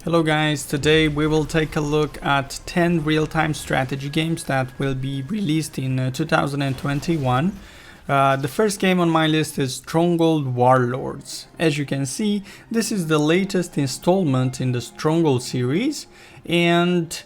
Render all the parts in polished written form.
Hello guys, today we will take a look at 10 real-time strategy games that will be released in 2021. The first game on my list is Stronghold Warlords. As you can see, this is the latest installment in the Stronghold series, and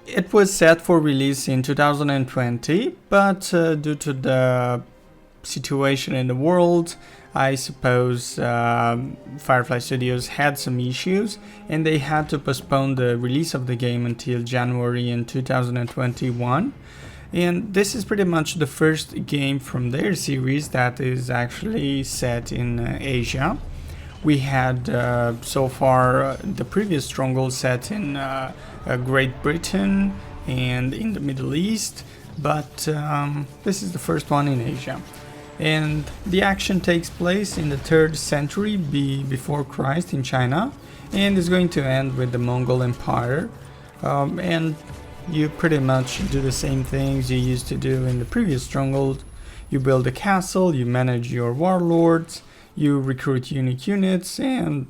it was set for release in 2020, but due to the situation in the world, I suppose Firefly Studios had some issues and they had to postpone the release of the game until January in 2021. And this is pretty much the first game from their series that is actually set in Asia. We had so far the previous Stronghold set in Great Britain and in the Middle East, but this is the first one in Asia. And the action takes place in the 3rd century before Christ in China, and is going to end with the Mongol Empire. And you pretty much do the same things you used to do in the previous Stronghold. You build a castle, you manage your warlords, you recruit unique units, and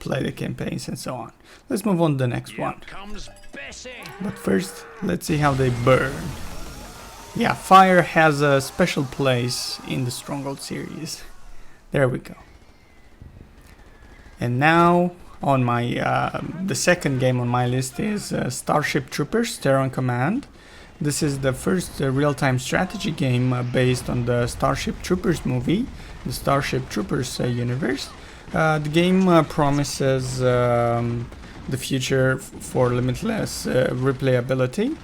play the campaigns and so on. Let's move on to the next one. But first, let's see how they burn. Yeah, fire has a special place in the Stronghold series. There we go. And now, on my the second game on my list is Starship Troopers Terran Command. This is the first real-time strategy game based on the Starship Troopers movie, the Starship Troopers universe. The game promises the future for limitless replayability.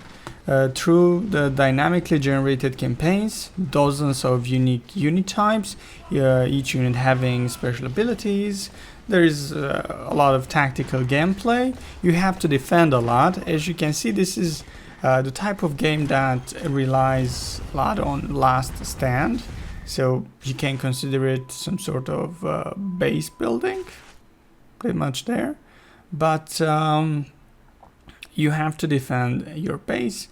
Through the dynamically generated campaigns, dozens of unique unit types, each unit having special abilities. There is a lot of tactical gameplay. You have to defend a lot. As you can see, this is the type of game that relies a lot on last stand. So you can consider it some sort of base building, pretty much there. But you have to defend your base.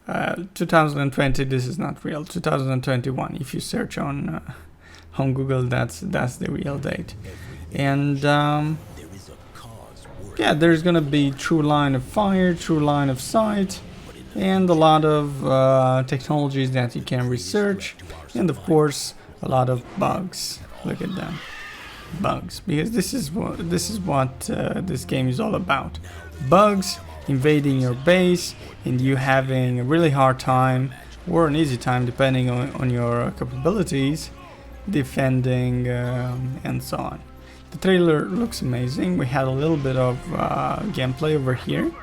2020, this is not real. 2021, if you search on Google, that's the real date. And yeah, there's gonna be true line of fire, true line of sight, and a lot of technologies that you can research, and of course a lot of bugs. Look at them, bugs, because this is what this game is all about. Bugs invading your base and you having a really hard time or an easy time depending on your capabilities defending and so on. The trailer looks amazing. We had a little bit of gameplay over here,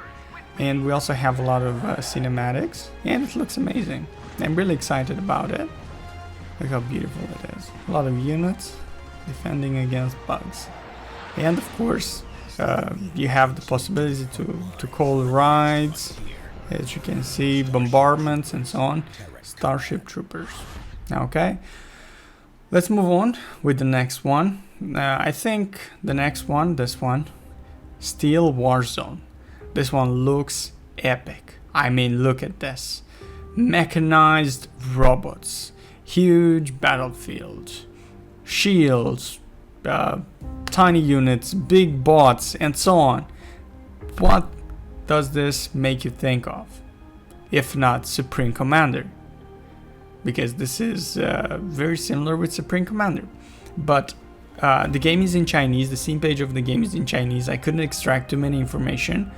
and we also have a lot of cinematics, and it looks amazing. I'm really excited about it. Look how beautiful it is. A lot of units defending against bugs, and of course you have the possibility to call rides, as you can see, bombardments and so on. Starship Troopers. Okay, let's move on with the next one. I think the next one, this one, Steel Warzone. This one looks epic. I mean, look at this. Mechanized robots, huge battlefield, shields, tiny units, big bots, and so on. What does this make you think of, if not Supreme Commander? Because this is very similar with Supreme Commander, but the game is in Chinese. The Steam page of the game is in Chinese. I couldn't extract too many information,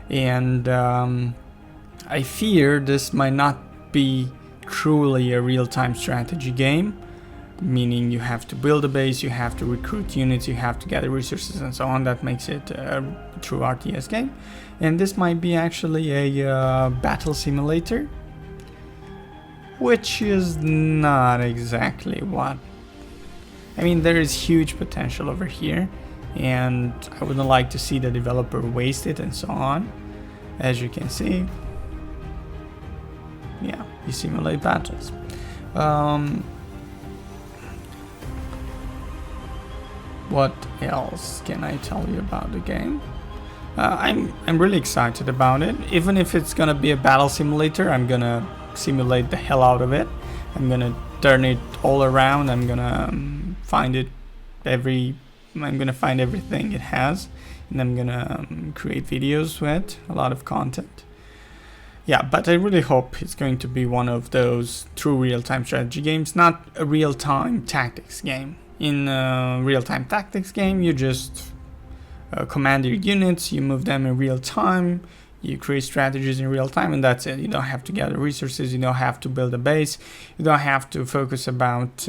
and I fear this might not be truly a real-time strategy game, meaning you have to build a base, you have to recruit units, you have to gather resources and so on. That makes it a true RTS game. And this might be actually a battle simulator, which is not exactly what... I mean, there is huge potential over here, and I wouldn't like to see the developer waste it and so on. As you can see, yeah, you simulate battles. What else can I tell you about the game? I'm really excited about it. Even if it's gonna be a battle simulator, I'm gonna simulate the hell out of it. I'm gonna turn it all around. I'm gonna find everything it has, and I'm gonna create videos with a lot of content. Yeah, but I really hope it's going to be one of those true real-time strategy games, not a real-time tactics game. In a real-time tactics game, you just command your units, you move them in real time, you create strategies in real time, and that's it. You don't have to gather resources, you don't have to build a base, you don't have to focus about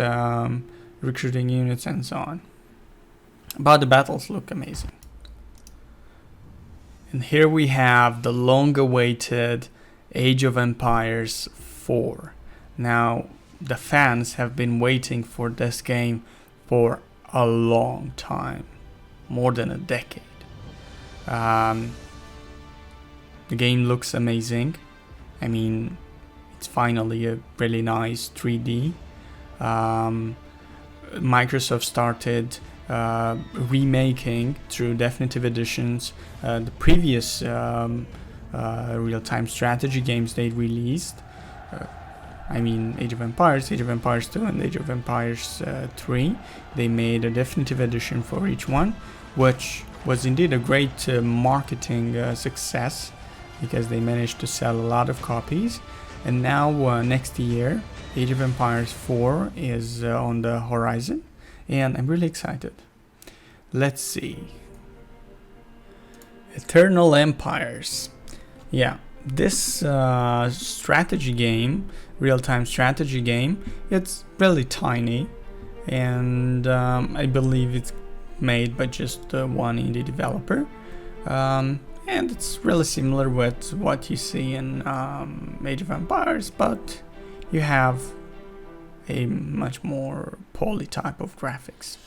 recruiting units and so on. But the battles look amazing. And here we have the long-awaited Age of Empires 4. Now, the fans have been waiting for this game for a long time, more than a decade. The game looks amazing. I mean, it's finally a really nice 3D. Microsoft started remaking through definitive editions the previous real-time strategy games they released. I mean, Age of Empires 2, and Age of Empires 3. They made a definitive edition for each one, which was indeed a great marketing success, because they managed to sell a lot of copies. And now next year, Age of Empires 4 is on the horizon, and I'm really excited. Let's see. Eternal Empires. Yeah, this strategy game, real-time strategy game, it's really tiny, and I believe it's made by just one indie developer, and it's really similar with what you see in Age of Empires, but you have a much more poly type of graphics.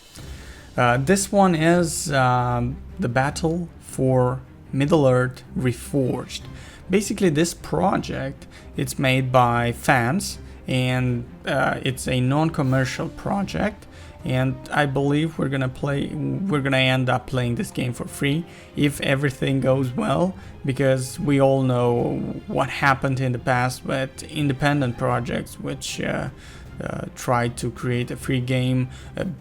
This one is the battle for Middle-earth Reforged. Basically, this project, it's made by fans, and it's a non-commercial project, and I believe we're gonna end up playing this game for free if everything goes well, because we all know what happened in the past with independent projects which tried to create a free game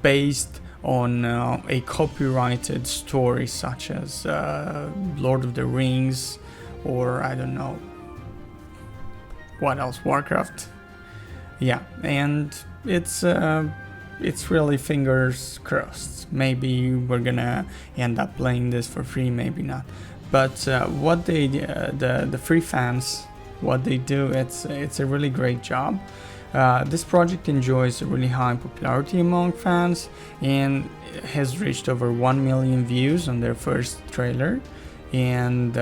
based on a copyrighted story, such as Lord of the Rings, or I don't know what else, Warcraft. Yeah, and it's really fingers crossed. Maybe we're gonna end up playing this for free, maybe not. But what they the free fans, what they do, it's a really great job. This project enjoys a really high popularity among fans, and has reached over 1 million views on their first trailer, and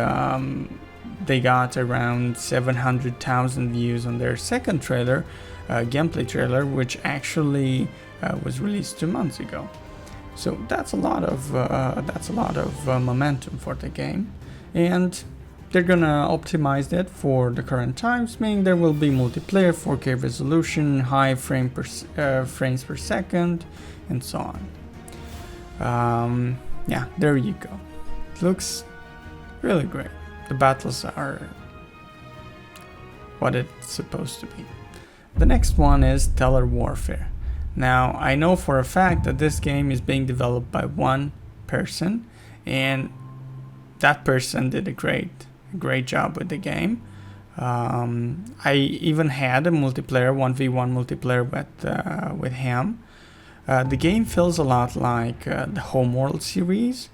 they got around 700,000 views on their second trailer, gameplay trailer, which actually was released 2 months ago. So that's a lot of momentum for the game, and they're gonna optimize it for the current times, meaning there will be multiplayer, 4K resolution, high frames per second, and so on. Yeah, there you go. It looks really great. The battles are what it's supposed to be. The next one is Stellar Warfare. Now, I know for a fact that this game is being developed by one person, and that person did a great job with the game. I even had a multiplayer, 1v1 multiplayer with him. The game feels a lot like the Homeworld series,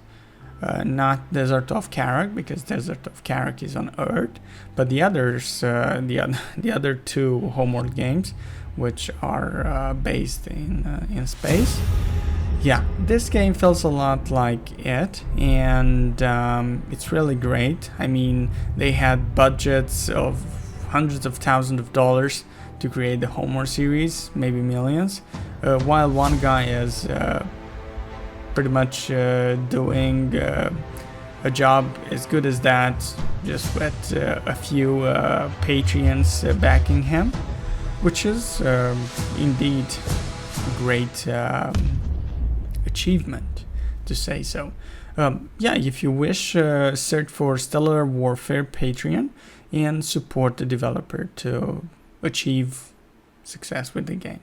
not Desert of Karak, because Desert of Karak is on Earth, but the others, the other two Homeworld games, which are based in space. Yeah, this game feels a lot like it, and it's really great. I mean, they had budgets of hundreds of thousands of dollars to create the Homeworld series, maybe millions, while one guy is pretty much doing a job as good as that, just with a few Patreons backing him, which is indeed a great achievement, to say so. Yeah, if you wish, search for Stellar Warfare Patreon and support the developer to achieve success with the game.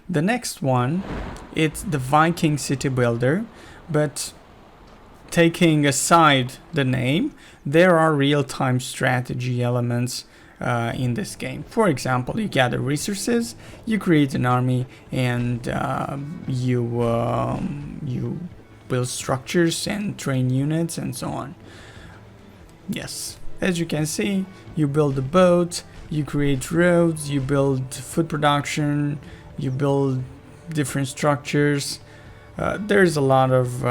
The next one, it's the Viking City Builder, but taking aside the name, there are real-time strategy elements in this game. For example, you gather resources, you create an army, and you build structures and train units and so on. Yes, as you can see, you build a boat, you create roads, you build food production, you build different structures. There's a lot of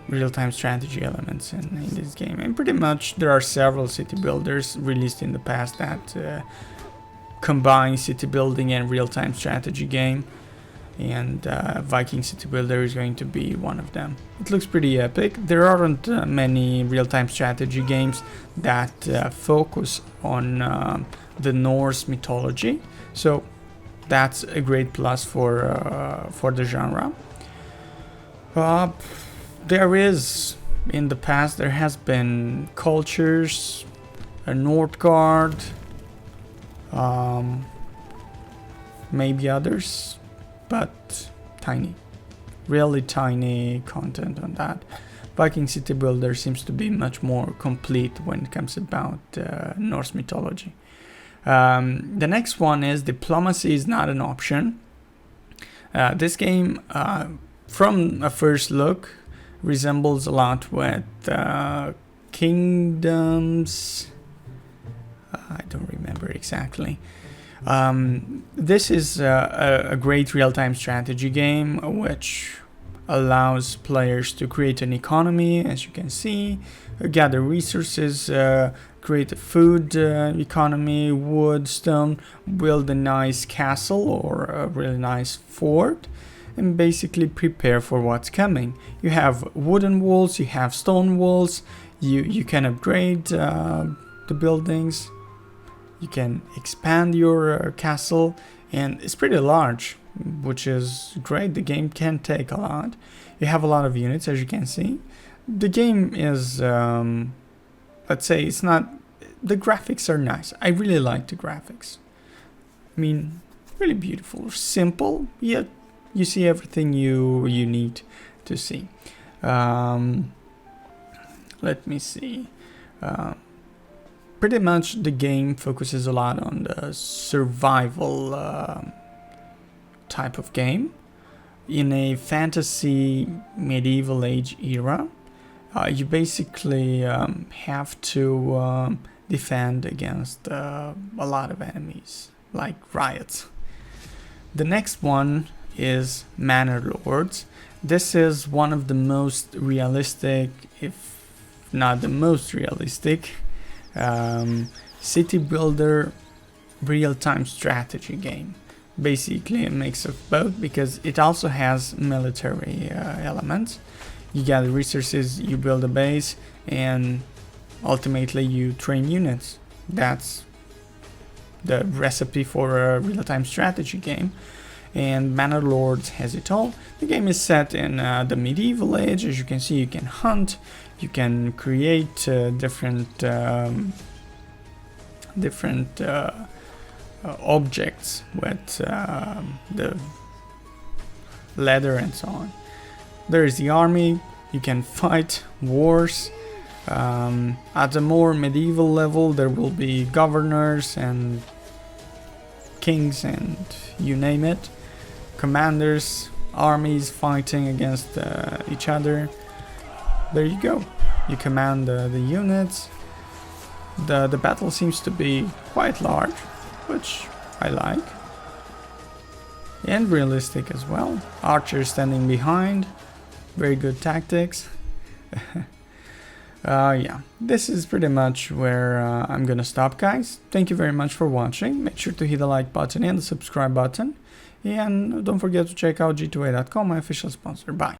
real-time strategy elements in this game, and pretty much there are several city builders released in the past that combine city building and real-time strategy game, and Viking City Builder is going to be one of them. It looks pretty epic. There aren't many real-time strategy games that focus on the Norse mythology, so that's a great plus for the genre. There is, in the past, there has been cultures, a Nordgard, maybe others, but tiny, really tiny content on that. Viking City Builder seems to be much more complete when it comes about Norse mythology. The next one is Diplomacy is Not an Option. This game, from a first look, resembles a lot with Kingdoms. I don't remember exactly. This is a great real-time strategy game which allows players to create an economy, as you can see, gather resources, create a food economy, wood, stone, build a nice castle or a really nice fort, and basically prepare for what's coming. You have wooden walls, you have stone walls, you can upgrade the buildings, you can expand your castle, and it's pretty large, which is great. The game can take a lot. You have a lot of units, as you can see. The game is, let's say, it's not, the graphics are nice. I really like the graphics. I mean, really beautiful, simple, yet you see everything you need to see. Let me see. Pretty much the game focuses a lot on the survival type of game in a fantasy medieval age era. You basically have to defend against a lot of enemies, like riots. The next one is Manor Lords. This is one of the most realistic, if not the most realistic, city builder real-time strategy game. Basically a mix of both, because it also has military elements. You gather resources, you build a base, and ultimately you train units. That's the recipe for a real-time strategy game, and Manor Lords has it all. The game is set in the medieval age. As you can see, you can hunt, you can create different objects with the leather and so on. There is the army, you can fight wars. At a more medieval level, there will be governors and kings and you name it, commanders, armies fighting against each other. There you go, you command the units. The battle seems to be quite large, which I like, and realistic as well. Archers standing behind, very good tactics. Yeah, this is pretty much where I'm gonna stop, guys. Thank you very much for watching. Make sure to hit the like button and the subscribe button, and don't forget to check out g2a.com, my official sponsor. Bye.